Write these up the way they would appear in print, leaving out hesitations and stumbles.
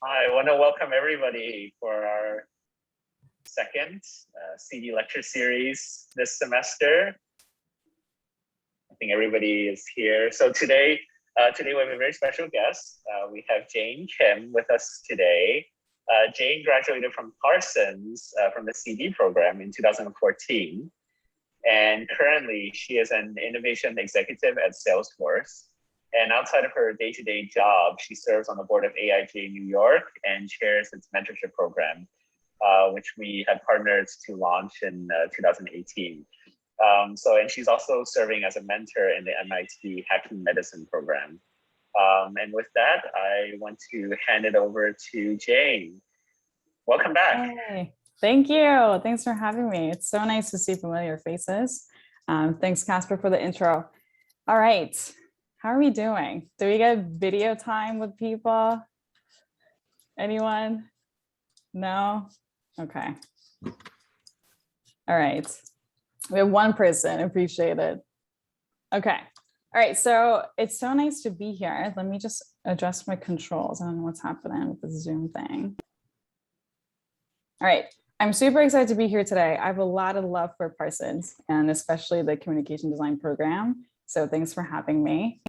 I want to welcome everybody for our second CD lecture series this semester. I think everybody is here. So today we have a very special guest. We have Jane Kim with us today. Jane graduated from Parsons from the CD program in 2014. And currently she is an innovation executive at Salesforce. And outside of her day-to-day job, she serves on the board of AIJ New York and chairs its mentorship program, which we had partnered to launch in 2018. And she's also serving as a mentor in the MIT Hacking Medicine program. And with that, I want to hand it over to Jane. Welcome back. Hey, thank you. Thanks for having me. It's so nice to see familiar faces. Thanks, Casper, for the intro. All right. How are we doing? Do we get video time with people? Anyone? No? Okay. All right. We have one person. Appreciate it. Okay. All right. So it's so nice to be here. Let me just adjust my controls. I don't know what's happening with the Zoom thing. All right. I'm super excited to be here today. I have a lot of love for Parsons and especially the communication design program. So thanks for having me.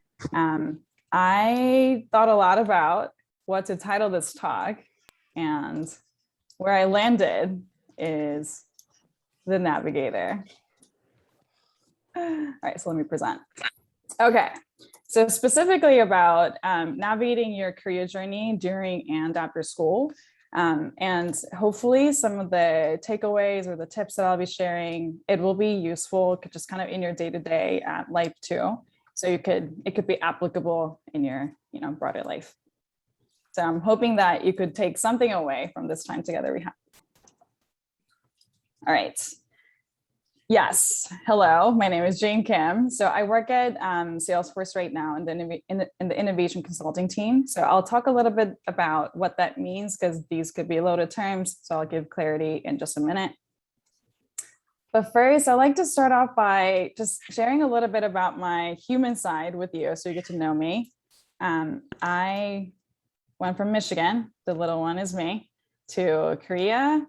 I thought a lot about what to title this talk, and where I landed is the navigator. All right, so let me present. Okay, so specifically about navigating your career journey during and after school. And hopefully some of the takeaways or the tips that I'll be sharing, it will be useful just kind of in your day-to-day life too. So it could be applicable in your broader life. So I'm hoping that you could take something away from this time together we have. All right. Yes. Hello, my name is Jane Kim. So I work at Salesforce right now in the innovation consulting team. So I'll talk a little bit about what that means because these could be loaded terms. So I'll give clarity in just a minute. But first, I'd like to start off by just sharing a little bit about my human side with you so you get to know me. I went from Michigan, the little one is me, to Korea,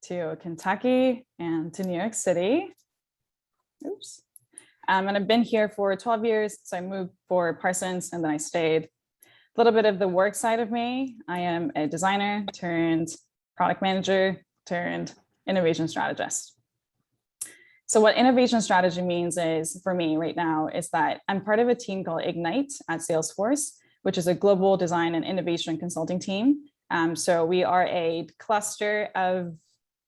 to Kentucky, and to New York City. Oops. And I've been here for 12 years. So I moved for Parsons and then I stayed. A little bit of the work side of me. I am a designer turned product manager turned innovation strategist. So what innovation strategy means is for me right now is that I'm part of a team called Ignite at Salesforce, which is a global design and innovation consulting team. So we are a cluster of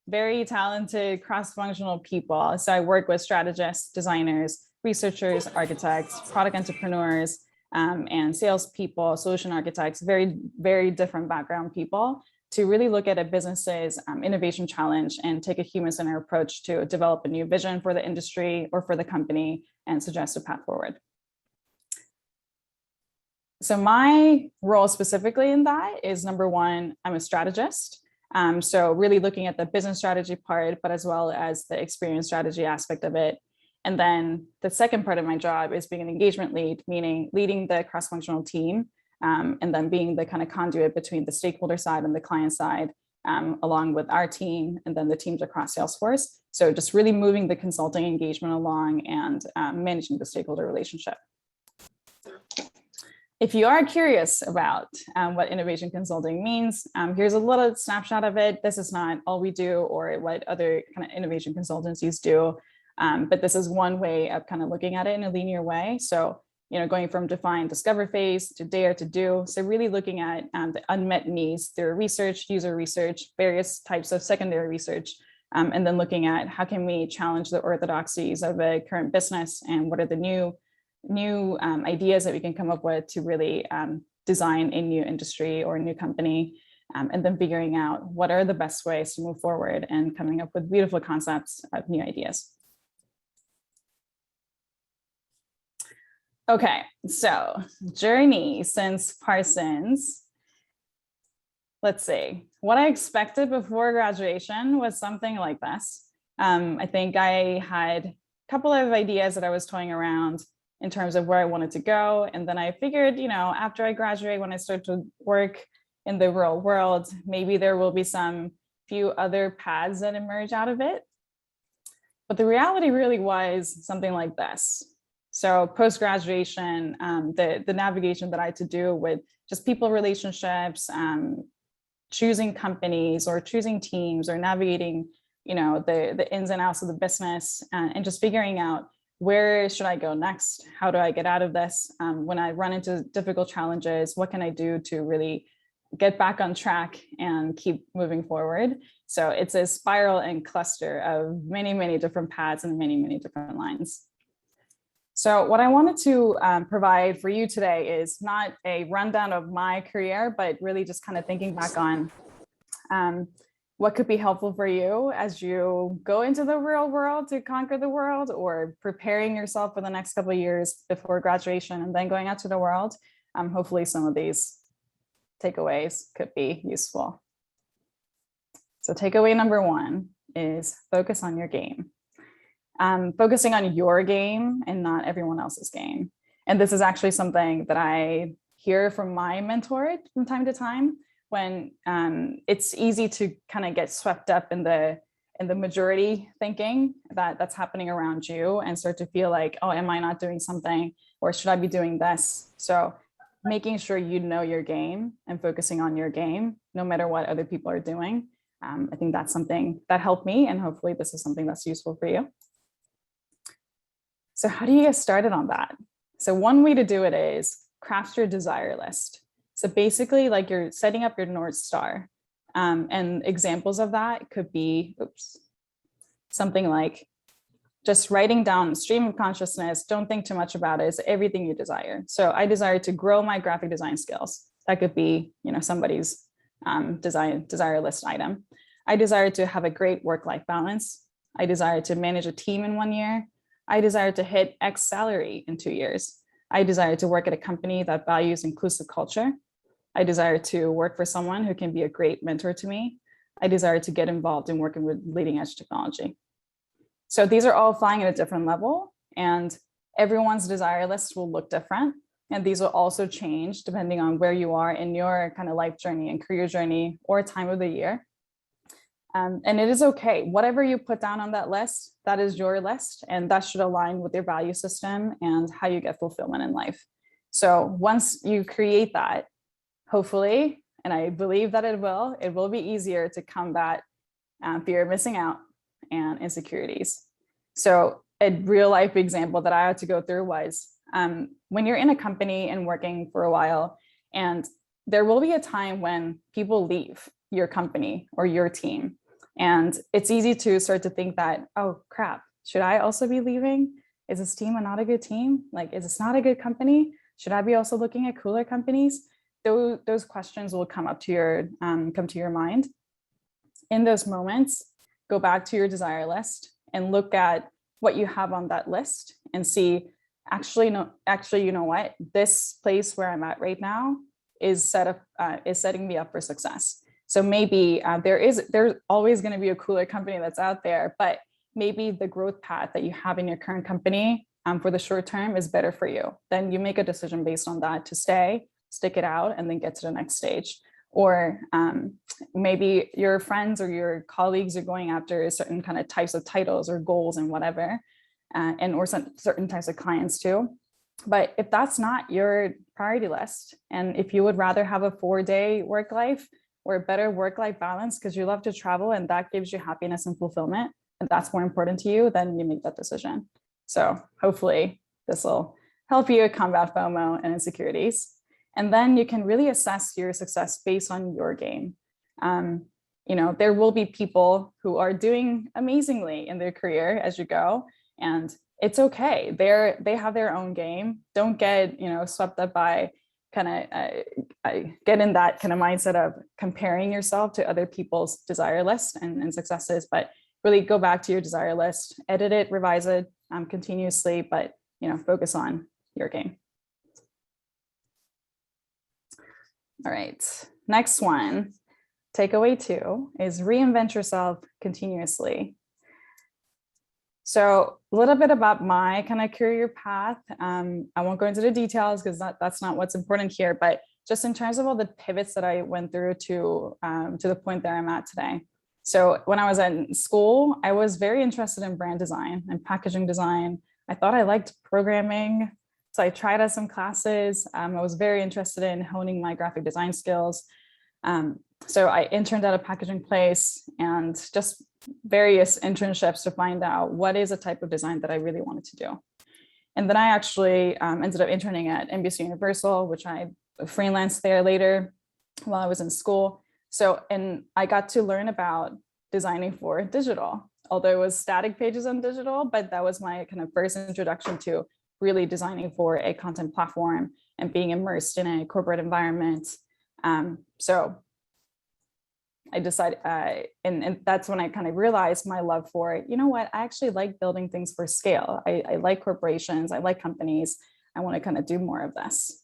very talented cross-functional people. So I work with strategists, designers, researchers, architects, product entrepreneurs, and salespeople, solution architects, very, very different background people to really look at a business's innovation challenge and take a human-centered approach to develop a new vision for the industry or for the company and suggest a path forward. So my role specifically in that is number one, I'm a strategist. So really looking at the business strategy part, but as well as the experience strategy aspect of it. And then the second part of my job is being an engagement lead, meaning leading the cross-functional team, and then being the kind of conduit between the stakeholder side and the client side, along with our team and then the teams across Salesforce. So just really moving the consulting engagement along and managing the stakeholder relationship. If you are curious about what innovation consulting means, here's a little snapshot of it. This is not all we do or what other kind of innovation consultancies do, but this is one way of kind of looking at it in a linear way. So, going from define, discover phase to dare to do. So really looking at the unmet needs through research, user research, various types of secondary research, and then looking at how can we challenge the orthodoxies of a current business and what are the new ideas that we can come up with to really design a new industry or a new company, and then figuring out what are the best ways to move forward and coming up with beautiful concepts of new ideas. Okay, so journey since Parsons. Let's see, what I expected before graduation was something like this. I think I had a couple of ideas that I was toying around in terms of where I wanted to go. And then I figured, after I graduate, when I start to work in the real world. Maybe there will be some few other paths that emerge out of it. But the reality really was something like this. So post-graduation, the navigation that I had to do with just people relationships, choosing companies or choosing teams or navigating, the ins and outs of the business, and just figuring out, where should I go next? How do I get out of this? When I run into difficult challenges, what can I do to really get back on track and keep moving forward? So it's a spiral and cluster of many, many different paths and many, many different lines. So what I wanted to provide for you today is not a rundown of my career, but really just kind of thinking back on what could be helpful for you as you go into the real world to conquer the world, or preparing yourself for the next couple of years before graduation and then going out to the world. Hopefully some of these takeaways could be useful. So takeaway number one is focus on your game. Focusing on your game and not everyone else's game. And this is actually something that I hear from my mentor from time to time, when it's easy to kind of get swept up in the majority thinking that's happening around you, and start to feel like, oh, am I not doing something, or should I be doing this? So making sure you know your game and focusing on your game, no matter what other people are doing. I think that's something that helped me, and hopefully this is something that's useful for you. So how do you get started on that? So one way to do it is craft your desire list. So basically, like, you're setting up your North Star. And examples of that could be, something like just writing down stream of consciousness. Don't think too much about it. It's everything you desire. So I desire to grow my graphic design skills. That could be, somebody's desire list item. I desire to have a great work-life balance. I desire to manage a team in 1 year. I desire to hit X salary in 2 years. I desire to work at a company that values inclusive culture. I desire to work for someone who can be a great mentor to me. I desire to get involved in working with leading edge technology. So these are all flying at a different level, and everyone's desire list will look different. And these will also change depending on where you are in your kind of life journey and career journey or time of the year. And it is okay. Whatever you put down on that list, that is your list, and that should align with your value system and how you get fulfillment in life. So once you create that, hopefully, and I believe that it will be easier to combat fear of missing out and insecurities. So a real life example that I had to go through was when you're in a company and working for a while, and there will be a time when people leave your company or your team. And it's easy to start to think that, oh crap, should I also be leaving? Is this team not a good team? Like, is this not a good company? Should I be also looking at cooler companies? Those questions will come to your mind. In those moments, go back to your desire list and look at what you have on that list and see, actually, you know what? This place where I'm at right now is setting me up for success. So maybe there's always going to be a cooler company that's out there, but maybe the growth path that you have in your current company for the short term is better for you. Then you make a decision based on that to stay, stick it out, and then get to the next stage. Or maybe your friends or your colleagues are going after certain kind of types of titles or goals and whatever, or certain types of clients too. But if that's not your priority list, and if you would rather have a 4-day work life or a better work-life balance because you love to travel and that gives you happiness and fulfillment, and that's more important to you, then you make that decision. So hopefully this will help you combat FOMO and insecurities. And then you can really assess your success based on your game. There will be people who are doing amazingly in their career as you go, and it's okay. They have their own game. Don't get swept up by kind of get in that kind of mindset of comparing yourself to other people's desire list and successes, but really go back to your desire list, edit it, revise it continuously, but focus on your game. All right, next one, takeaway 2 is reinvent yourself continuously. So a little bit about my kind of career path. I won't go into the details because that's not what's important here, but just in terms of all the pivots that I went through to the point that I'm at today. So when I was in school, I was very interested in brand design and packaging design. I thought I liked programming. So I tried out some classes. I was very interested in honing my graphic design skills. So I interned at a packaging place and just various internships to find out what is a type of design that I really wanted to do. And then I actually ended up interning at NBC Universal, which I freelanced there later while I was in school. So, and I got to learn about designing for digital, although it was static pages on digital, but that was my kind of first introduction to really designing for a content platform and being immersed in a corporate environment. So I decided, and that's when I kind of realized my love for, you know what, I actually like building things for scale. I like corporations, I like companies. I want to kind of do more of this.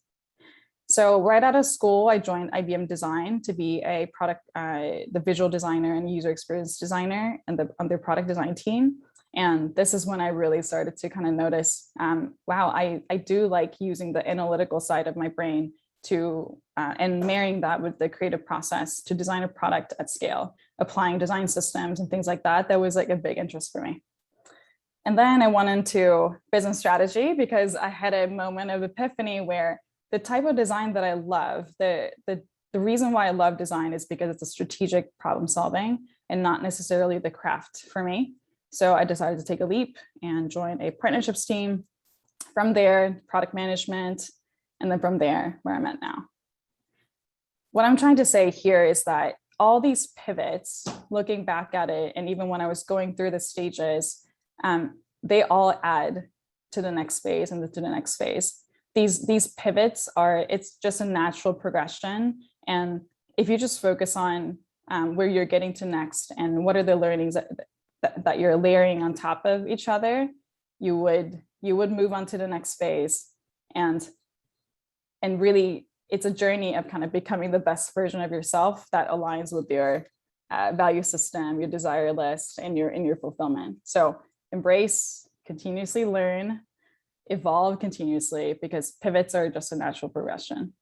So right out of school, I joined IBM Design to be a product, the visual designer and user experience designer on their product design team. And this is when I really started to kind of notice, wow, I do like using the analytical side of my brain to, and marrying that with the creative process to design a product at scale, applying design systems and things like that. That was like a big interest for me. And then I went into business strategy because I had a moment of epiphany where the type of design that I love, the reason why I love design is because it's a strategic problem solving and not necessarily the craft for me. So I decided to take a leap and join a partnerships team. From there, product management, and then from there, where I'm at now. What I'm trying to say here is that all these pivots, looking back at it, and even when I was going through the stages, they all add to the next phase and to the next phase. These pivots are, it's just a natural progression. And if you just focus on where you're getting to next and what are the learnings that you're layering on top of each other, you would move on to the next phase. And really, it's a journey of kind of becoming the best version of yourself that aligns with your value system, your desire list, and your fulfillment. So embrace, continuously learn, evolve continuously, because pivots are just a natural progression.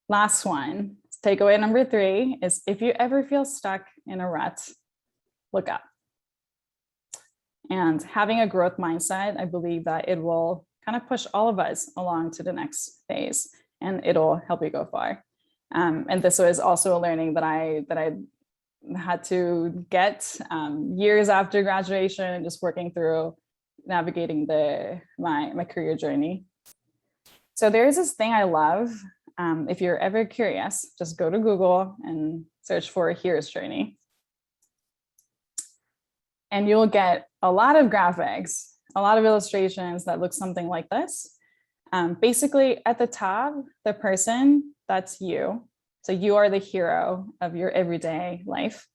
Last one, takeaway number 3 is if you ever feel stuck in a rut, look up. And having a growth mindset, I believe that it will kind of push all of us along to the next phase, and it'll help you go far. And this was also a learning that I had to get years after graduation and just working through navigating my career journey. So there's this thing I love. If you're ever curious, just go to Google and search for a hero's journey. And you'll get a lot of graphics, a lot of illustrations that look something like this. Basically, at the top, the person, that's you. So you are the hero of your everyday life.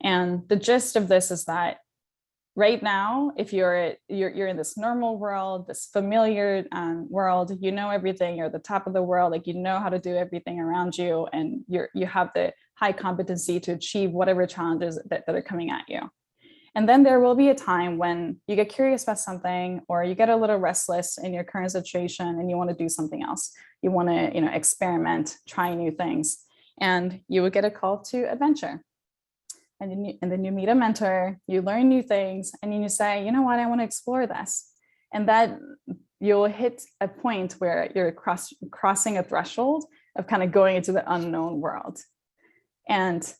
And the gist of this is that right now, if you're in this normal world, this familiar world, you know everything, you're at the top of the world, like you know how to do everything around you, and you have the high competency to achieve whatever challenges that are coming at you. And then there will be a time when you get curious about something, or you get a little restless in your current situation and you want to do something else. You want to, experiment, try new things, and you would get a call to adventure. And then you meet a mentor, you learn new things, and then you say, you know what, I want to explore this. And that you'll hit a point where you're crossing a threshold of kind of going into the unknown world. And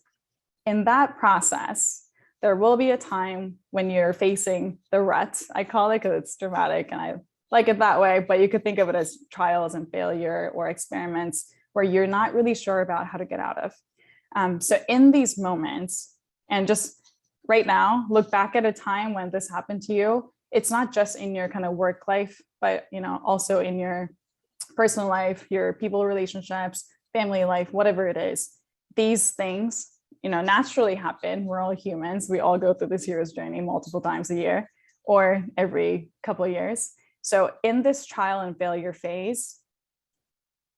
in that process, there will be a time when you're facing the rut. I call it because it's dramatic and I like it that way, but you could think of it as trials and failure or experiments where you're not really sure about how to get out of. So in these moments, and just right now, look back at a time when this happened to you. It's not just in your kind of work life, but also in your personal life, your people relationships, family life, whatever it is. These things naturally happen. We're all humans. We all go through this hero's journey multiple times a year or every couple of years. So in this trial and failure phase,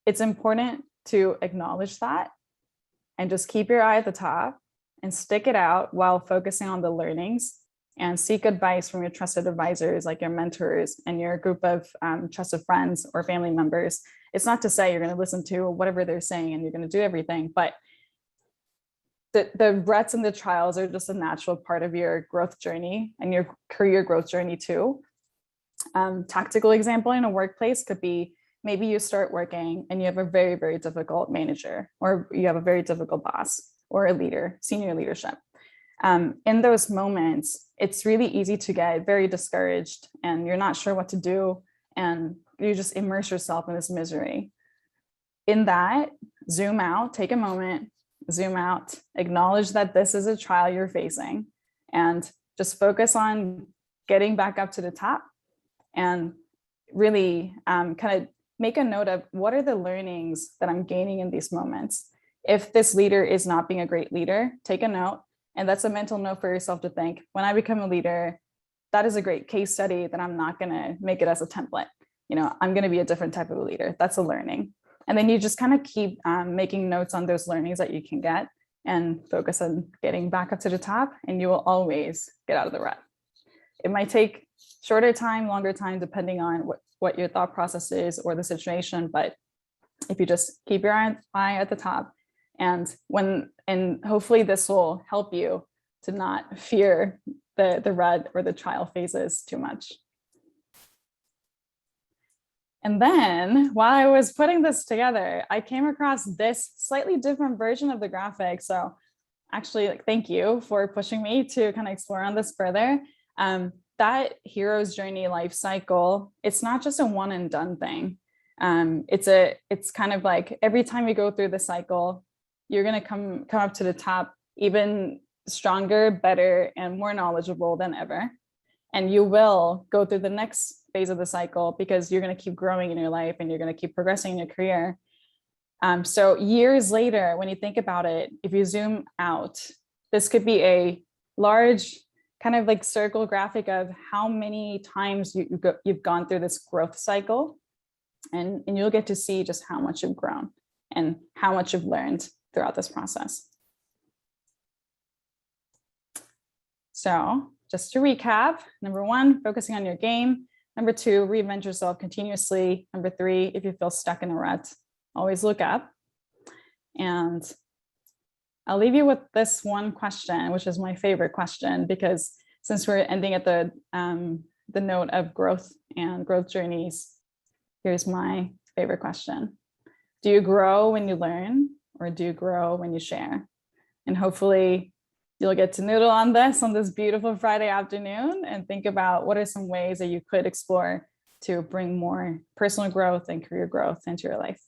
it's important to acknowledge that and just keep your eye at the top and stick it out while focusing on the learnings and seek advice from your trusted advisors, like your mentors and your group of trusted friends or family members. It's not to say you're going to listen to whatever they're saying and you're going to do everything, but the ruts and the trials are just a natural part of your growth journey and your career growth journey too. Tactical example in a workplace could be, maybe you start working and you have a very, very difficult manager, or you have a very difficult boss or a leader, senior leadership. In those moments, it's really easy to get very discouraged and you're not sure what to do. And you just immerse yourself in this misery. In that, zoom out, take a moment, zoom out, acknowledge that this is a trial you're facing, and just focus on getting back up to the top, and really kind of make a note of what are the learnings that I'm gaining in these moments. If this leader is not being a great leader, take a note. And that's a mental note for yourself to think, when I become a leader, that is a great case study that I'm not going to make it as a template. I'm going to be a different type of a leader. That's a learning. And then you just kind of keep making notes on those learnings that you can get and focus on getting back up to the top, and you will always get out of the rut. It might take shorter time, longer time, depending on what your thought process is or the situation. But if you just keep your eye at the top, and hopefully this will help you to not fear the rut or the trial phases too much. And then while I was putting this together, I came across this slightly different version of the graphic. So actually, thank you for pushing me to kind of explore on this further. That hero's journey life cycle, it's not just a one and done thing. It's kind of like every time you go through the cycle, you're going to come up to the top even stronger, better, and more knowledgeable than ever. And you will go through the next phase of the cycle because you're going to keep growing in your life and you're going to keep progressing in your career. So years later, when you think about it, if you zoom out, this could be a large kind of like circle graphic of how many times you've gone through this growth cycle, and you'll get to see just how much you've grown and how much you've learned throughout this process. So just to recap, number 1, focusing on your game. Number 2, reinvent yourself continuously. Number 3, if you feel stuck in a rut, always look up. And I'll leave you with this one question, which is my favorite question, because since we're ending at the note of growth and growth journeys, here's my favorite question. Do you grow when you learn, or do you grow when you share? And hopefully you'll get to noodle on this beautiful Friday afternoon and think about what are some ways that you could explore to bring more personal growth and career growth into your life.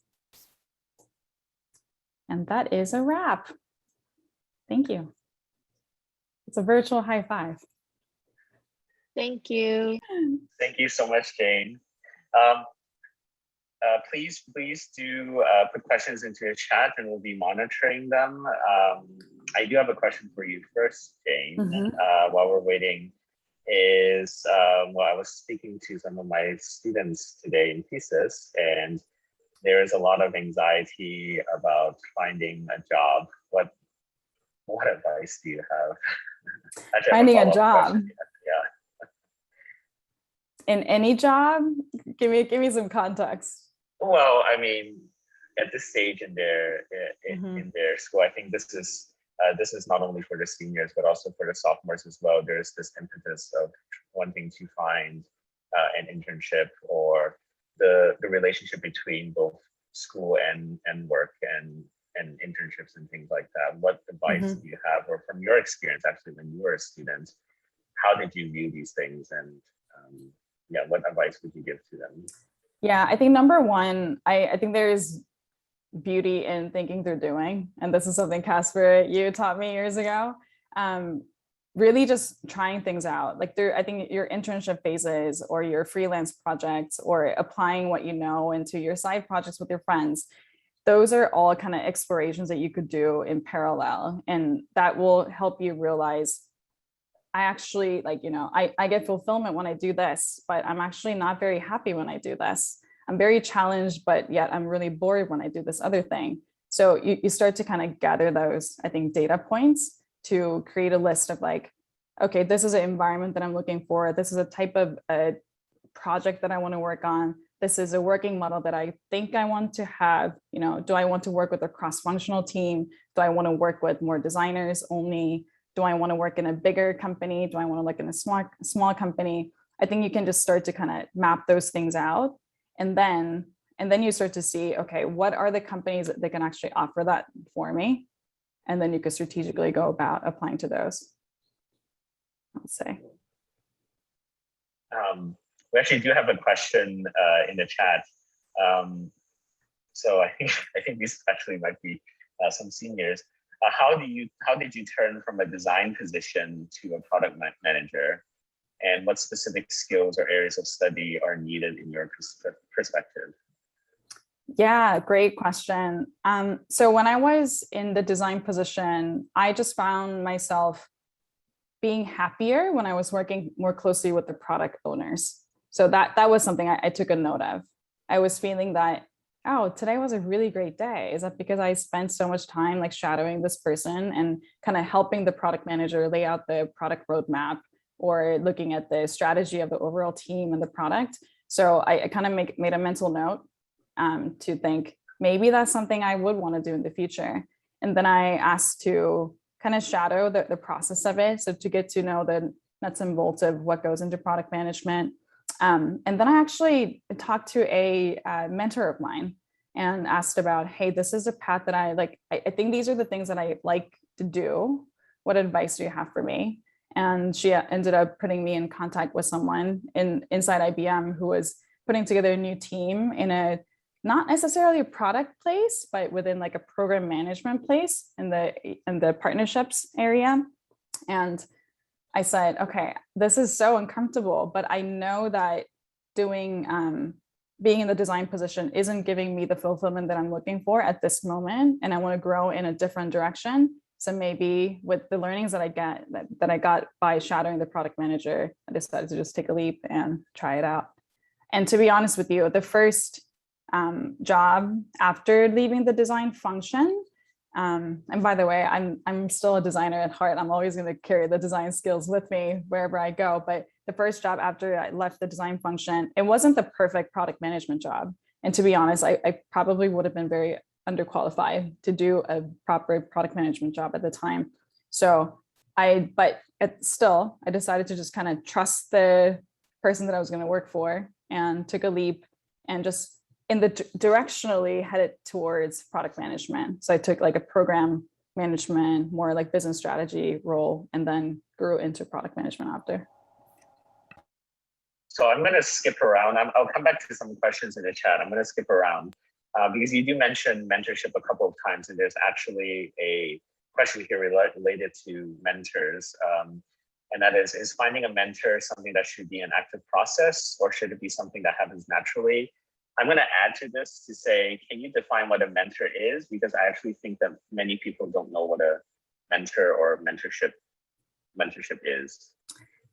And that is a wrap. Thank you. It's a virtual high five. Thank you. Thank you so much, Jane. Please do put questions into the chat and we'll be monitoring them. I do have a question for you first, Jane, while we're waiting. I was speaking to some of my students today in thesis, and there is a lot of anxiety about finding a job. What advice do you have? Actually, finding a job. Yeah. In any job? Give me some context. Well, I mean, at this stage in their school, I think this is not only for the seniors but also for the sophomores as well. There's this impetus of wanting to find an internship, or the relationship between both school and work and internships and things like that. What advice do you have, or from your experience actually when you were a student, how did you view these things, and what advice would you give to them? Yeah, I think number 1, I think there's beauty in thinking through doing. And this is something, Casper, you taught me years ago. Really just trying things out. Like I think your internship phases or your freelance projects or applying what you know into your side projects with your friends, those are all kind of explorations that you could do in parallel. And that will help you realize, I actually I get fulfillment when I do this, but I'm actually not very happy when I do this. I'm very challenged, but yet I'm really bored when I do this other thing. So you start to kind of gather those, I think, data points to create a list of like, okay, this is an environment that I'm looking for. This is a type of a project that I want to work on. This is a working model that I think I want to have. Do I want to work with a cross-functional team? Do I want to work with more designers only? Do I want to work in a bigger company? Do I want to look in a small company? I think you can just start to kind of map those things out. And then you start to see, okay, what are the companies that can actually offer that for me? And then you could strategically go about applying to those, let's say. We actually do have a question in the chat. So I think these actually might be some seniors. How did you turn from a design position to a product manager? And what specific skills or areas of study are needed in your perspective? Yeah, great question. So when I was in the design position, I just found myself being happier when I was working more closely with the product owners. So that was something I took a note of. I was feeling that, oh, today was a really great day. Is that because I spent so much time like shadowing this person and kind of helping the product manager lay out the product roadmap or looking at the strategy of the overall team and the product? So I kind of made a mental note to think maybe that's something I would want to do in the future. And then I asked to kind of shadow the process of it. So to get to know the nuts and bolts of what goes into product management. And then I actually talked to a mentor of mine and asked about, hey, this is a path that I like. I think these are the things that I like to do. What advice do you have for me? And she ended up putting me in contact with someone inside IBM who was putting together a new team in a not necessarily a product place, but within like a program management place in the partnerships area. And I said, okay, this is so uncomfortable, but I know that being in the design position isn't giving me the fulfillment that I'm looking for at this moment. And I want to grow in a different direction. So maybe with the learnings that I got by shadowing the product manager, I decided to just take a leap and try it out. And to be honest with you, the first job after leaving the design function, and by the way, I'm still a designer at heart. I'm always going to carry the design skills with me wherever I go. But the first job after I left the design function, it wasn't the perfect product management job. And to be honest, I probably would have been very underqualified to do a proper product management job at the time. So I decided to just kind of trust the person that I was going to work for and took a leap and just directionally headed towards product management. So I took like a program management, more like business strategy role, and then grew into product management after. So I'm going to skip around. I'll come back to some questions in the chat. I'm going to skip around because you do mention mentorship a couple of times, and there's actually a question here related to mentors. And that is finding a mentor something that should be an active process, or should it be something that happens naturally? I'm going to add to this to say, can you define what a mentor is? Because I actually think that many people don't know what a mentor or mentorship is.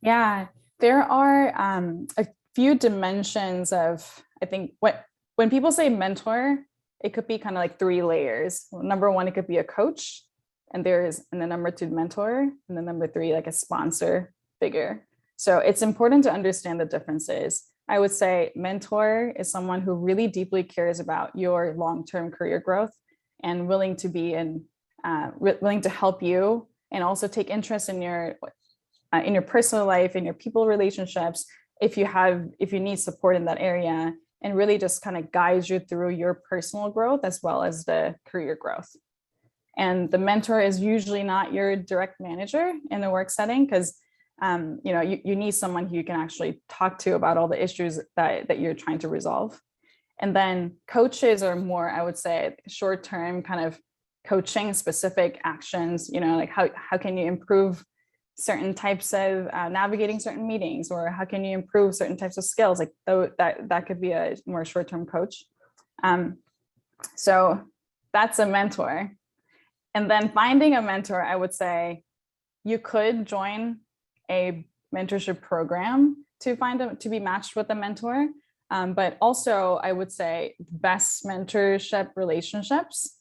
Yeah, there are a few dimensions of, I think, when people say mentor, it could be kind of like 3 layers. Number 1, it could be a coach, and then number 2, mentor, and then number 3, like a sponsor figure. So it's important to understand the differences. I would say mentor is someone who really deeply cares about your long-term career growth and willing to help you, and also take interest in your personal life, in your people relationships, if you need support in that area, and really just kind of guides you through your personal growth as well as the career growth. And the mentor is usually not your direct manager in the work setting, because you need someone who you can actually talk to about all the issues that you're trying to resolve. And then coaches are more, I would say, short-term kind of coaching, specific actions, like how can you improve certain types of navigating certain meetings, or how can you improve certain types of skills, like that could be a more short-term coach. So that's a mentor. And then finding a mentor, I would say you could join a mentorship program to be matched with a mentor. But also I would say best mentorship relationships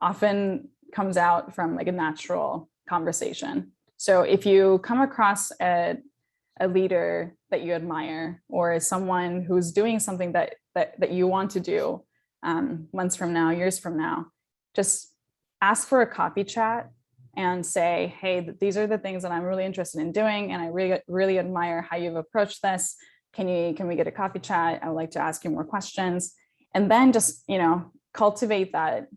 often comes out from like a natural conversation. So if you come across a leader that you admire, or someone who's doing something that you want to do months from now, years from now, just ask for a coffee chat and say, hey, these are the things that I'm really interested in doing, and I really admire how you've approached this. Can we get a coffee chat? I would like to ask you more questions. And then just, cultivate that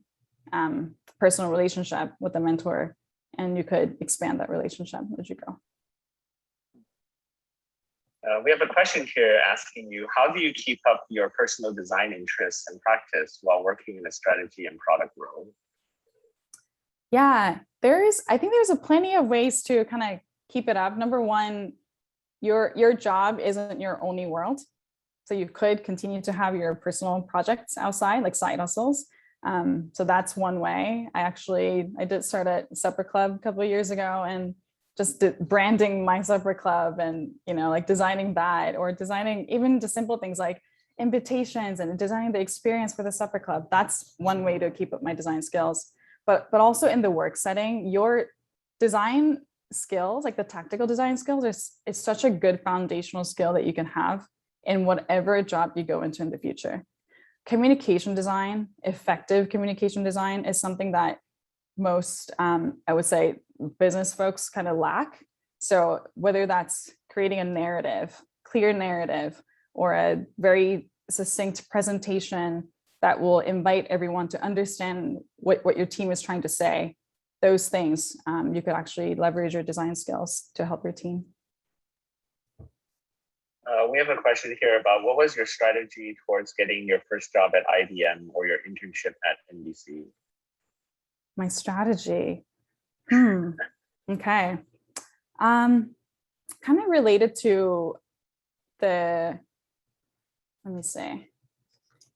personal relationship with the mentor, and you could expand that relationship as you go. We have a question here asking you, how do you keep up your personal design interests and practice while working in a strategy and product role? Yeah, I think there's plenty of ways to kind of keep it up. Number one, your job isn't your only world. So you could continue to have your personal projects outside, like side hustles. So that's one way. I did start a supper club a couple of years ago, and just branding my supper club, and like designing that, or designing even just simple things like invitations and designing the experience for the supper club. That's one way to keep up my design skills. But also in the work setting, your design skills, like the tactical design skills, is such a good foundational skill that you can have in whatever job you go into in the future. Communication design, effective communication design, is something that most, I would say, business folks kind of lack. So whether that's creating a narrative, clear narrative, or a very succinct presentation that will invite everyone to understand what your team is trying to say, those things, you could actually leverage your design skills to help your team. We have a question here about, what was your strategy towards getting your first job at IBM or your internship at NBC? My strategy. Okay. Kind of related to let me see.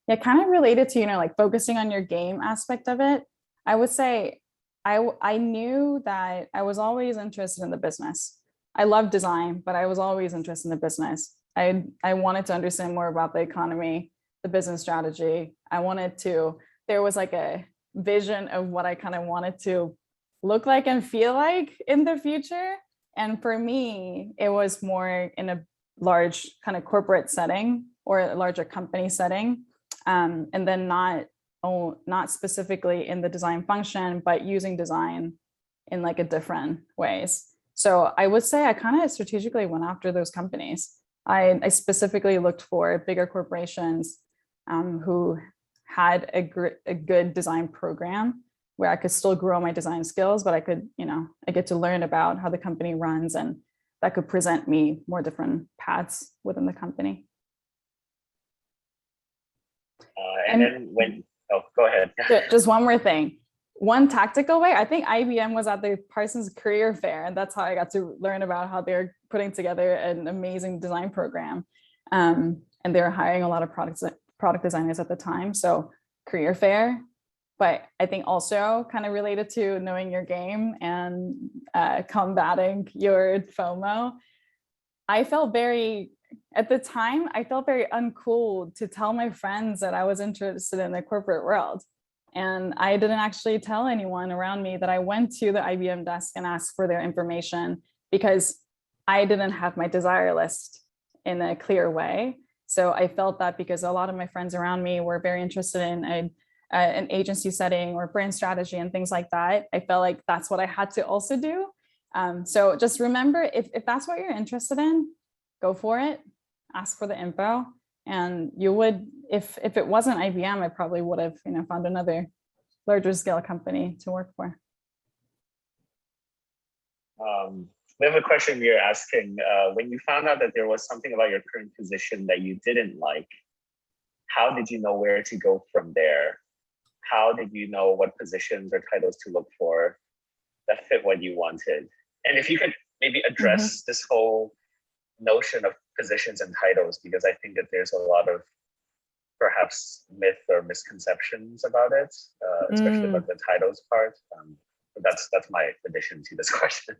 Yeah, kind of related to, like focusing on your game aspect of it. I would say I knew that I was always interested in the business. I love design, but I was always interested in the business. I wanted to understand more about the economy, the business strategy. There was like a vision of what I kind of wanted to look like and feel like in the future. And for me, it was more in a large kind of corporate setting or a larger company setting. And then not specifically in the design function, but using design in like a different ways. So I would say I kind of strategically went after those companies. I specifically looked for bigger corporations who had a good design program where I could still grow my design skills, but I could, I get to learn about how the company runs, and that could present me more different paths within the company. Go ahead. Just one more thing. One tactical way, I think IBM was at the Parsons career fair, and that's how I got to learn about how they're putting together an amazing design program. And they were hiring a lot of product designers at the time. So career fair, but I think also kind of related to knowing your game and combating your FOMO. At the time, I felt very uncool to tell my friends that I was interested in the corporate world. And I didn't actually tell anyone around me that I went to the IBM desk and asked for their information, because I didn't have my desire list in a clear way. So I felt that because a lot of my friends around me were very interested in an agency setting or brand strategy and things like that, I felt like that's what I had to also do. So just remember, if that's what you're interested in, go for it, ask for the info. And you would, if it wasn't IBM, I probably would have, found another larger scale company to work for. We have a question we are asking, when you found out that there was something about your current position that you didn't like, how did you know where to go from there? How did you know what positions or titles to look for that fit what you wanted? And if you could maybe address this whole notion of positions and titles, because I think that there's a lot of perhaps myth or misconceptions about it, especially about the titles part. But that's my addition to this question.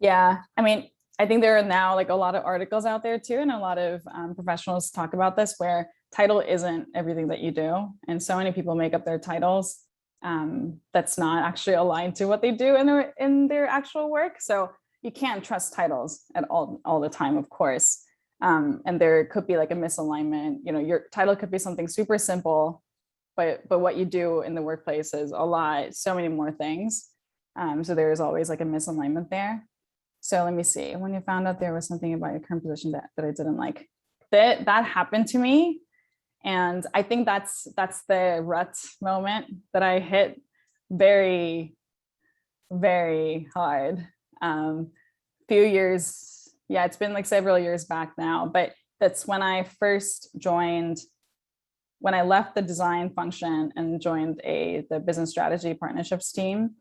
Yeah, I mean, I think there are now like a lot of articles out there too, and a lot of professionals talk about this, where title isn't everything that you do. And so many people make up their titles that's not actually aligned to what they do in their actual work. So you can't trust titles at all the time, of course. And there could be like a misalignment. You know, your title could be something super simple, but what you do in the workplace is so many more things. So there is always like a misalignment there. So let me see. When you found out there was something about your current position that I didn't like, that happened to me. And I think that's the rut moment that I hit very, very hard. Few years, yeah, it's been like several years back now, but that's when I first joined, when I left the design function and joined the business strategy partnerships team,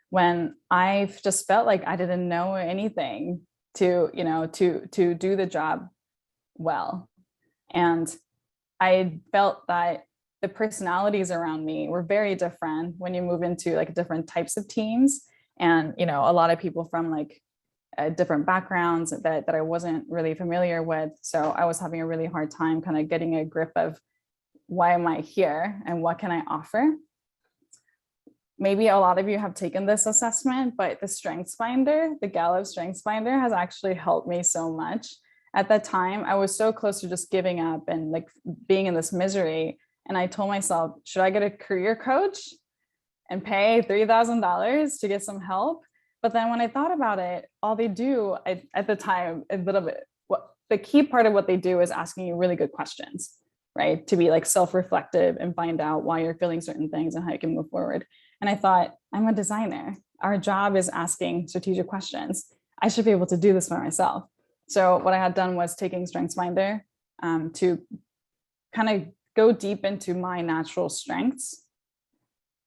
when I just felt like I didn't know anything to do the job well. And I felt that the personalities around me were very different when you move into like different types of teams. And, you know, a lot of people from like different backgrounds that I wasn't really familiar with. So I was having a really hard time kind of getting a grip of why am I here and what can I offer? Maybe a lot of you have taken this assessment, but the Strengths Finder, the Gallup Strengths Finder has actually helped me so much. At that time, I was so close to just giving up and like being in this misery. And I told myself, should I get a career coach and pay $3,000 to get some help? But then when I thought about it, all they do at the time, a little bit, the key part of what they do is asking you really good questions, right? To be like self-reflective and find out why you're feeling certain things and how you can move forward. And I thought, I'm a designer. Our job is asking strategic questions. I should be able to do this for myself. So what I had done was taking StrengthsFinder to kind of go deep into my natural strengths.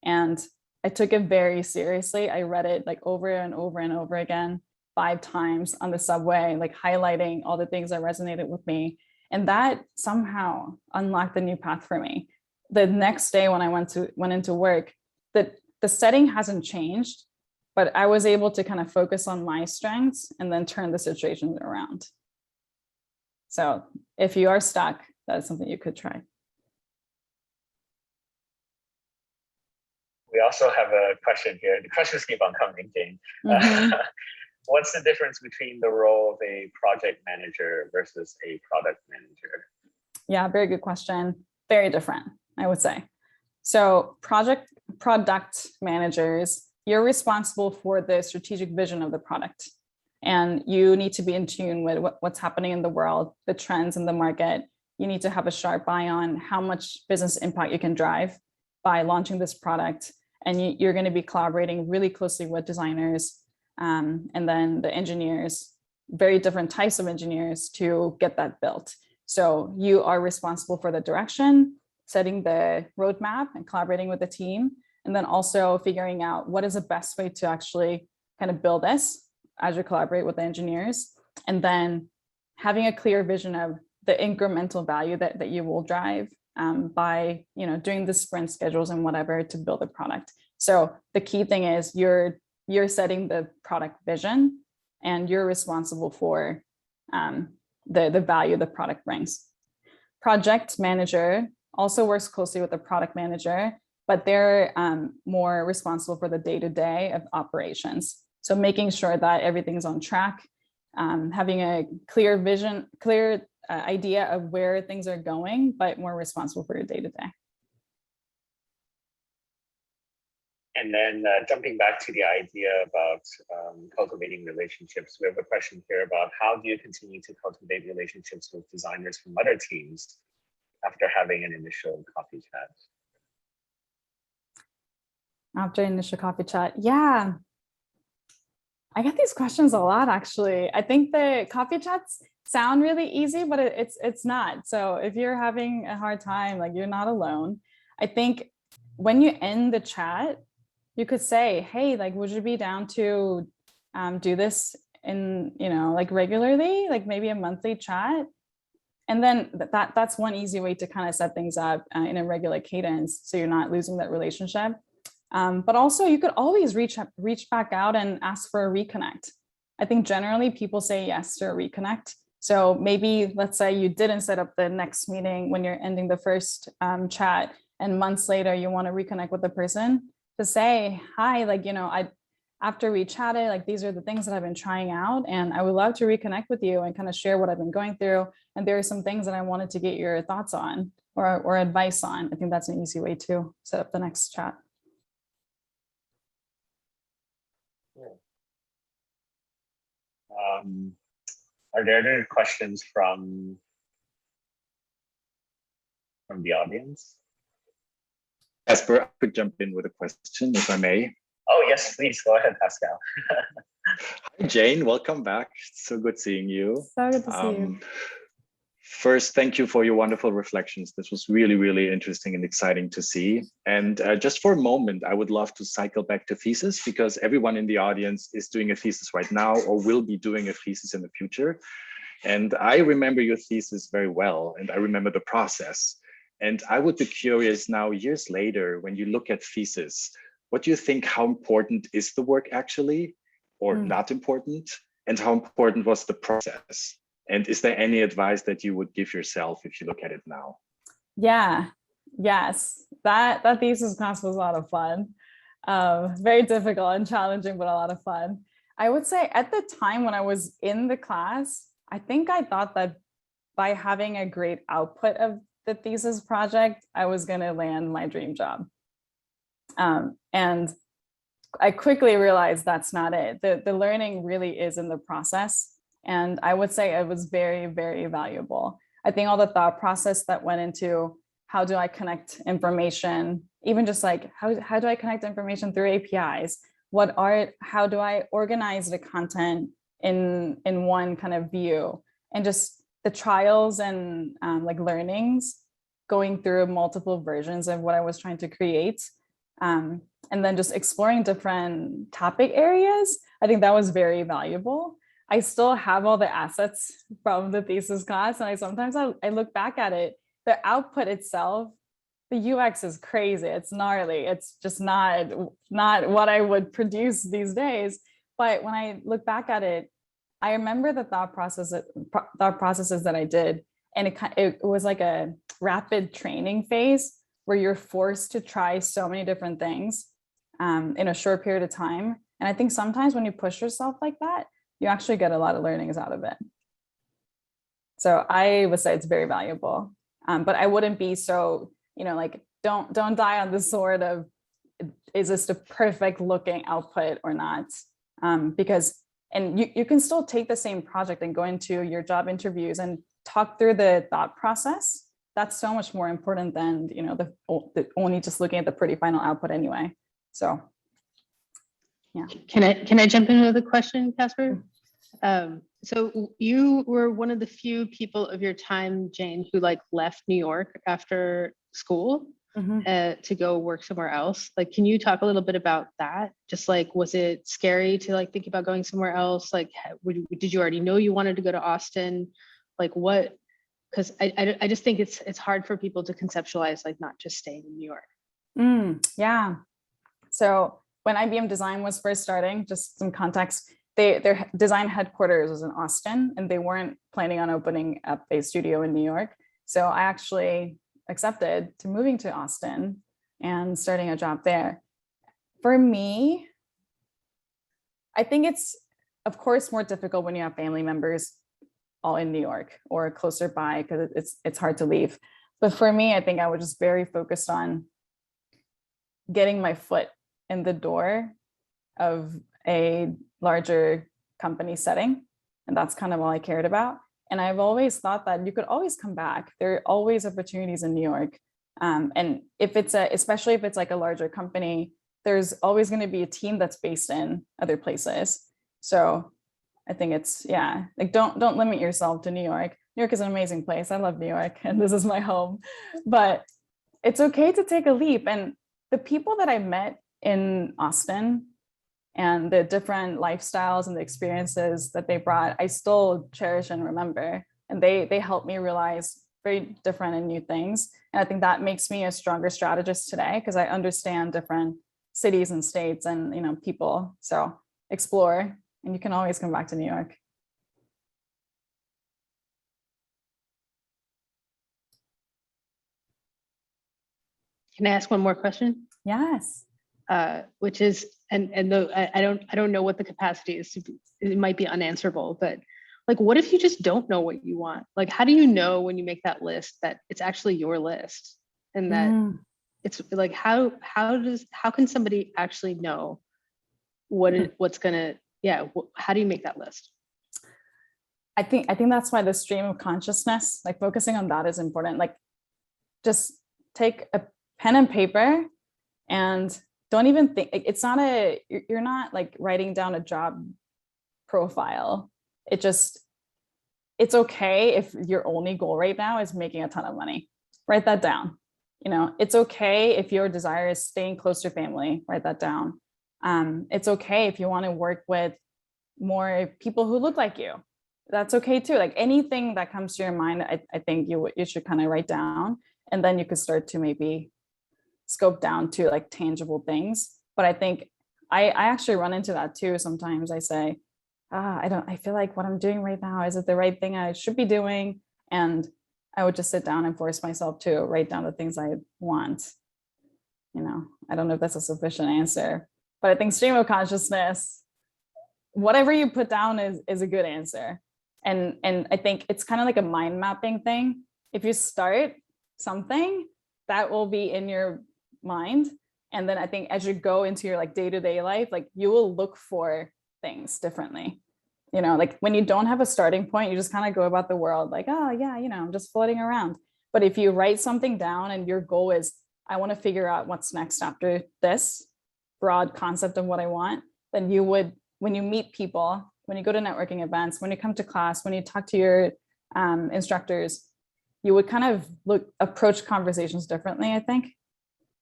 And I took it very seriously. I read it like over and over and over again, 5 times on the subway, like highlighting all the things that resonated with me. And that somehow unlocked a new path for me. The next day when I went into work, the setting hasn't changed, but I was able to kind of focus on my strengths and then turn the situations around. So if you are stuck, that's something you could try. We also have a question here. The questions keep on coming, Jane. What's the difference between the role of a project manager versus a product manager? Yeah, very good question. Very different, I would say. So product managers, you're responsible for the strategic vision of the product. And you need to be in tune with what's happening in the world, the trends in the market. You need to have a sharp eye on how much business impact you can drive by launching this product. And you're going to be collaborating really closely with designers and then the engineers, very different types of engineers to get that built. So you are responsible for the direction, setting the roadmap and collaborating with the team, and then also figuring out what is the best way to actually kind of build this as you collaborate with the engineers, and then having a clear vision of the incremental value that you will drive by doing the sprint schedules and whatever to build a product. So the key thing is you're setting the product vision and you're responsible for the value the product brings. Project manager also works closely with the product manager, but they're more responsible for the day-to-day of operations. So making sure that everything's on track, having a clear vision, clear idea of where things are going, but more responsible for your day-to-day. And then jumping back to the idea about cultivating relationships, we have a question here about how do you continue to cultivate relationships with designers from other teams after having an initial coffee chat? After initial coffee chat, yeah. I get these questions a lot, actually. I think the coffee chats sound really easy, but it's not. So if you're having a hard time, like you're not alone. I think when you end the chat, you could say, hey, like, would you be down to do this in, like regularly, like maybe a monthly chat? And then that's one easy way to kind of set things up in a regular cadence, so you're not losing that relationship. But also you could always reach back out and ask for a reconnect. I think generally people say yes to a reconnect. So maybe let's say you didn't set up the next meeting when you're ending the first chat, and months later you want to reconnect with the person to say, hi, like, after we chatted, like these are the things that I've been trying out, and I would love to reconnect with you and kind of share what I've been going through. And there are some things that I wanted to get your thoughts on or advice on. I think that's an easy way to set up the next chat. Are there any questions from the audience? Casper, I could jump in with a question, if I may. Oh, yes, please go ahead, Pascal. Hi, Jane. Welcome back. So good seeing you. So good to see you. First, thank you for your wonderful reflections. This was really, really interesting and exciting to see. And just for a moment, I would love to cycle back to thesis, because everyone in the audience is doing a thesis right now or will be doing a thesis in the future. And I remember your thesis very well, and I remember the process. And I would be curious now, years later, when you look at thesis, what do you think, how important is the work actually, or not important? And how important was the process? And is there any advice that you would give yourself if you look at it now? Yeah, yes, that thesis class was a lot of fun. Very difficult and challenging, but a lot of fun. I would say at the time when I was in the class, I think I thought that by having a great output of the thesis project, I was going to land my dream job. And I quickly realized that's not it. The learning really is in the process. And I would say it was very, very valuable. I think all the thought process that went into how do I connect information, even just like how do I connect information through APIs? How do I organize the content in one kind of view, and just the trials and like learnings going through multiple versions of what I was trying to create. And then just exploring different topic areas. I think that was very valuable. I still have all the assets from the thesis class. And sometimes I look back at it, the output itself, the UX is crazy. It's gnarly. It's just not what I would produce these days. But when I look back at it, I remember the thought processes that I did. And it was like a rapid training phase where you're forced to try so many different things in a short period of time. And I think sometimes when you push yourself like that, you actually get a lot of learnings out of it. So I would say it's very valuable, but I wouldn't be so, like, don't die on the sword of, is this the perfect looking output or not? Because you can still take the same project and go into your job interviews and talk through the thought process. That's so much more important than, the only just looking at the pretty final output anyway. So, yeah. Can I jump in with a question, Casper? So you were one of the few people of your time, Jane, who left New York after school to go work somewhere else. Can you talk a little bit about that? Just was it scary to think about going somewhere else? Did you already know you wanted to go to Austin? What? Because I just think it's hard for people to conceptualize not just staying in New York. Yeah. So when IBM Design was first starting, just some context, their design headquarters was in Austin, and they weren't planning on opening up a studio in New York. So I actually accepted to moving to Austin and starting a job there. For me, I think it's, of course, more difficult when you have family members all in New York or closer by, because it's hard to leave. But for me, I think I was just very focused on getting my foot in the door of a larger company setting. And that's kind of all I cared about. And I've always thought that you could always come back. There are always opportunities in New York. And if especially if it's a larger company, there's always going to be a team that's based in other places. So I think it's, don't limit yourself to New York. New York is an amazing place. I love New York, and this is my home. But it's okay to take a leap. And the people that I met in Austin and the different lifestyles and the experiences that they brought, I still cherish and remember. And they helped me realize very different and new things. And I think that makes me a stronger strategist today, because I understand different cities and states and people. So explore, and you can always come back to New York. Can I ask one more question? Yes. Which is, and though I don't know what the capacity is, it might be unanswerable, but like, what if you just don't know what you want? Like, how do you know when you make that list that it's actually your list, and that it's like, how can somebody actually know what's gonna, how do you make that list? I think that's why the stream of consciousness, like focusing on that, is important. Like, just take a pen and paper and don't even think, it's not you're not like writing down a job profile. It's okay if your only goal right now is making a ton of money. Write that down. It's okay if your desire is staying close to family. Write that down. It's okay if you want to work with more people who look like you. That's okay too. Like, anything that comes to your mind, I think you should kind of write down, and then you could start to maybe scope down to like tangible things. But I think I actually run into that too. Sometimes I say, I feel like what I'm doing right now, is it the right thing I should be doing? And I would just sit down and force myself to write down the things I want. I don't know if that's a sufficient answer, but I think stream of consciousness, whatever you put down is a good answer. And I think it's kind of like a mind mapping thing. If you start something, that will be in your mind. And then I think as you go into your like day-to-day life, like you will look for things differently. Like when you don't have a starting point, you just kind of go about the world like, oh yeah, I'm just floating around. But if you write something down and your goal is, I want to figure out what's next after this broad concept of what I want, then you would, when you meet people, when you go to networking events, when you come to class, when you talk to your instructors, you would kind of approach conversations differently, I think.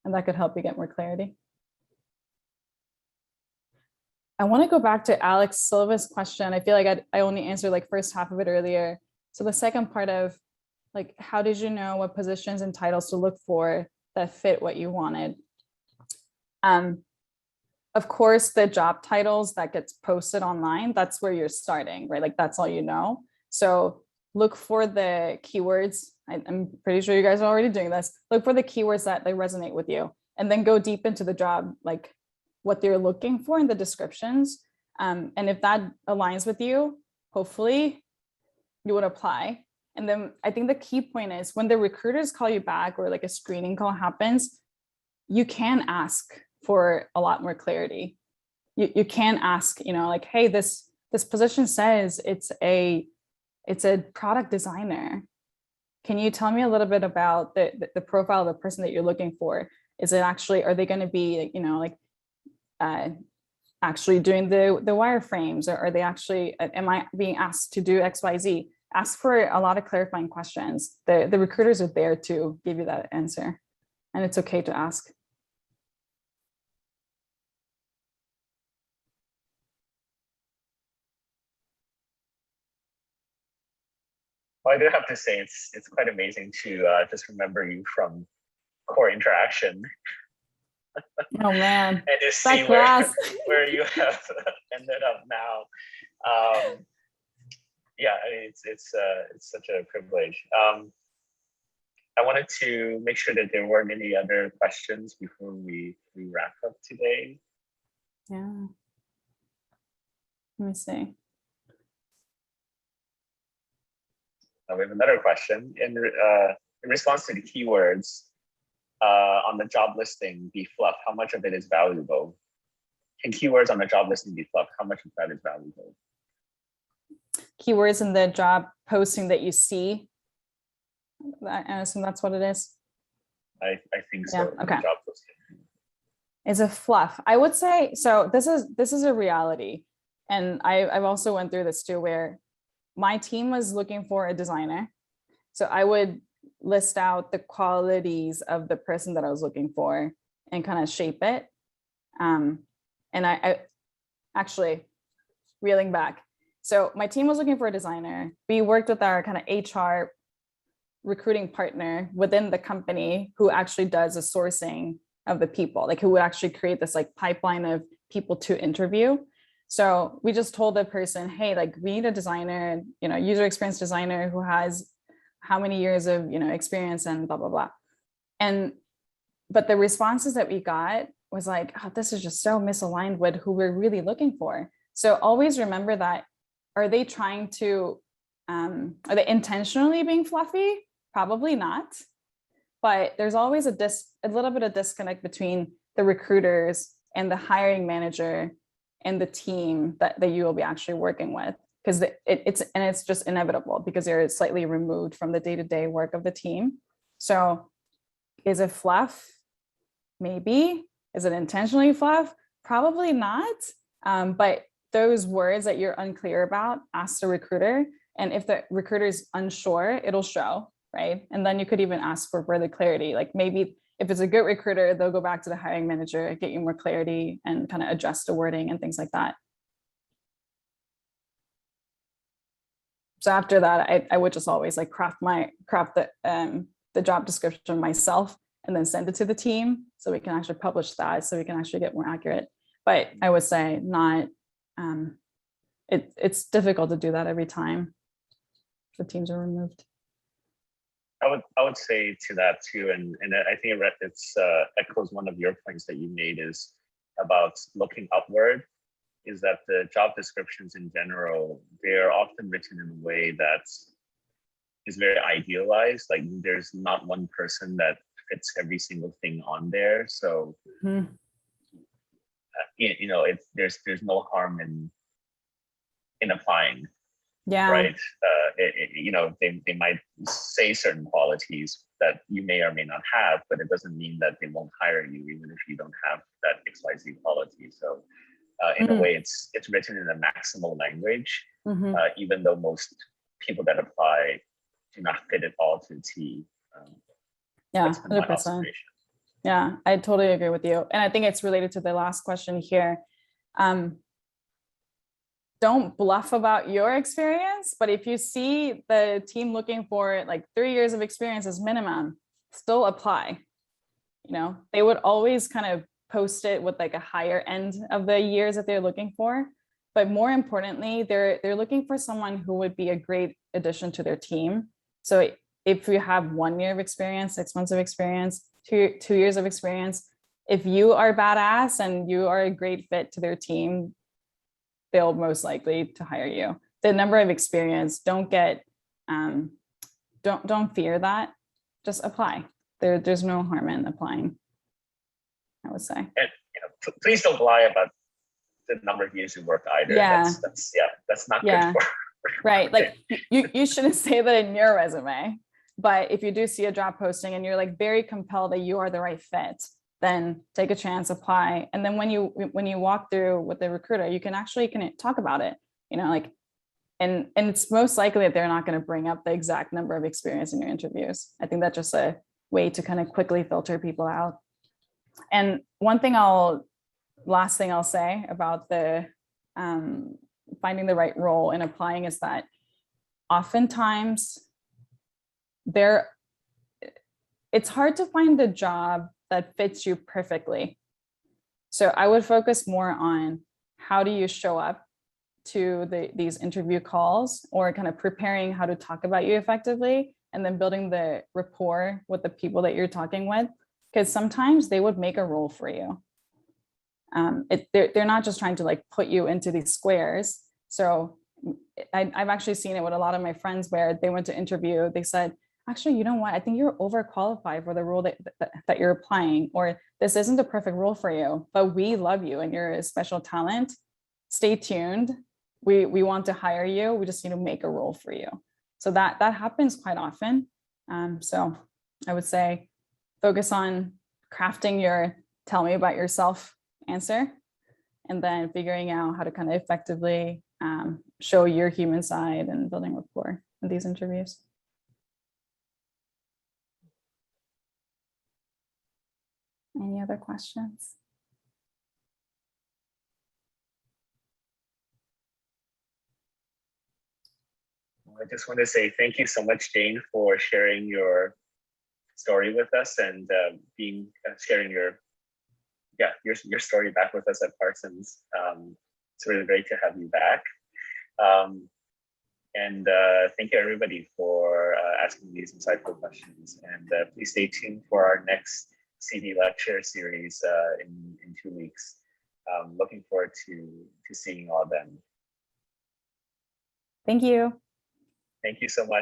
And that could help you get more clarity. I want to go back to Alex Silva's question. I feel like I only answered like first half of it earlier. So the second part of like, how did you know what positions and titles to look for that fit what you wanted? Of course, the job titles that gets posted online, that's where you're starting, right? Like that's all you know. So look for the keywords. I'm pretty sure you guys are already doing this. Look for the keywords that they resonate with you, and then go deep into the job, like what they're looking for in the descriptions. And if that aligns with you, hopefully you would apply. And then I think the key point is when the recruiters call you back or like a screening call happens, you can ask for a lot more clarity. You can ask, like, hey, this position says it's a product designer. Can you tell me a little bit about the profile of the person that you're looking for? Is it actually, are they going to be, actually doing the wireframes, or are they actually, am I being asked to do XYZ? Ask for a lot of clarifying questions. The recruiters are there to give you that answer, and it's okay to ask. Well, I do have to say it's quite amazing to just remember you from core interaction. Oh man, and to see where you have ended up now. Yeah, it's such a privilege. I wanted to make sure that there weren't any other questions before we wrap up today. Yeah. Let me see. We have another question in response to the keywords on the job listing be fluff. How much of it is valuable? Can keywords on the job listing be fluff? How much of that is valuable? Keywords in the job posting that you see. I assume that's what it is. I think so. Yeah, okay. Job posting. Is a fluff. I would say so. This is a reality, and I've also went through this too, where my team was looking for a designer. So I would list out the qualities of the person that I was looking for and kind of shape it. And I actually, reeling back. So my team was looking for a designer. We worked with our kind of HR recruiting partner within the company who actually does the sourcing of the people, like who would actually create this like pipeline of people to interview. So we just told the person, hey, like we need a designer, user experience designer who has how many years of, experience and blah, blah, blah. But the responses that we got was like, oh, this is just so misaligned with who we're really looking for. So always remember that, are they trying to, are they intentionally being fluffy? Probably not. But there's always a little bit of disconnect between the recruiters and the hiring manager and the team that you will be actually working with. Because it's just inevitable because they're slightly removed from the day-to-day work of the team. So is it fluff? Maybe. Is it intentionally fluff? Probably not. But those words that you're unclear about, ask the recruiter. And if the recruiter is unsure, it'll show, right? And then you could even ask for further clarity. Like maybe if it's a good recruiter, they'll go back to the hiring manager, get you more clarity and kind of adjust the wording and things like that. So after that, I would just always like craft the job description myself and then send it to the team so we can actually publish that, so we can actually get more accurate. But I would say not, it's difficult to do that every time the teams are removed. I would say to that too, and I think it's echoes one of your points that you made is about looking upward, is that the job descriptions in general, they're often written in a way that is very idealized. Like there's not one person that fits every single thing on there. So, there's no harm in applying. Yeah. Right. They might say certain qualities that you may or may not have, but it doesn't mean that they won't hire you, even if you don't have that XYZ quality. So in a way, it's written in a maximal language, even though most people that apply do not fit it all to the T. Yeah, 100%. Yeah, I totally agree with you. And I think it's related to the last question here. Don't bluff about your experience, but if you see the team looking for like 3 years of experience as minimum, still apply. They would always kind of post it with like a higher end of the years that they're looking for. But more importantly, they're looking for someone who would be a great addition to their team. So if you have 1 year of experience, 6 months of experience, 2 years of experience, if you are badass and you are a great fit to their team, they'll most likely to hire you. The number of experience, don't fear that. Just apply. There's no harm in applying, I would say. And please don't lie about the number of years you work either. Yeah. That's not good for. Right. Like you shouldn't say that in your resume, but if you do see a job posting and you're like very compelled that you are the right fit, then take a chance, apply. And then when you walk through with the recruiter, you can actually talk about it, and it's most likely that they're not going to bring up the exact number of experience in your interviews. I think that's just a way to kind of quickly filter people out. And last thing I'll say about the finding the right role and applying is that oftentimes it's hard to find a job that fits you perfectly. So I would focus more on how do you show up to these interview calls, or kind of preparing how to talk about you effectively, and then building the rapport with the people that you're talking with, because sometimes they would make a role for you. They're not just trying to like put you into these squares. So I've actually seen it with a lot of my friends where they went to interview, they said, actually, you know what? I think you're overqualified for the role that you're applying, or this isn't the perfect role for you, but we love you and you're a special talent. Stay tuned. We want to hire you. We just need to make a role for you. So that happens quite often. So I would say focus on crafting your tell me about yourself answer, and then figuring out how to kind of effectively show your human side and building rapport in these interviews. Any other questions? I just want to say thank you so much, Jane, for sharing your story with us and sharing your story back with us at Parsons. It's really great to have you back. And thank you everybody for asking these insightful questions. And please stay tuned for our next CD lecture series in 2 weeks. Looking forward to seeing all of them. Thank you. Thank you so much.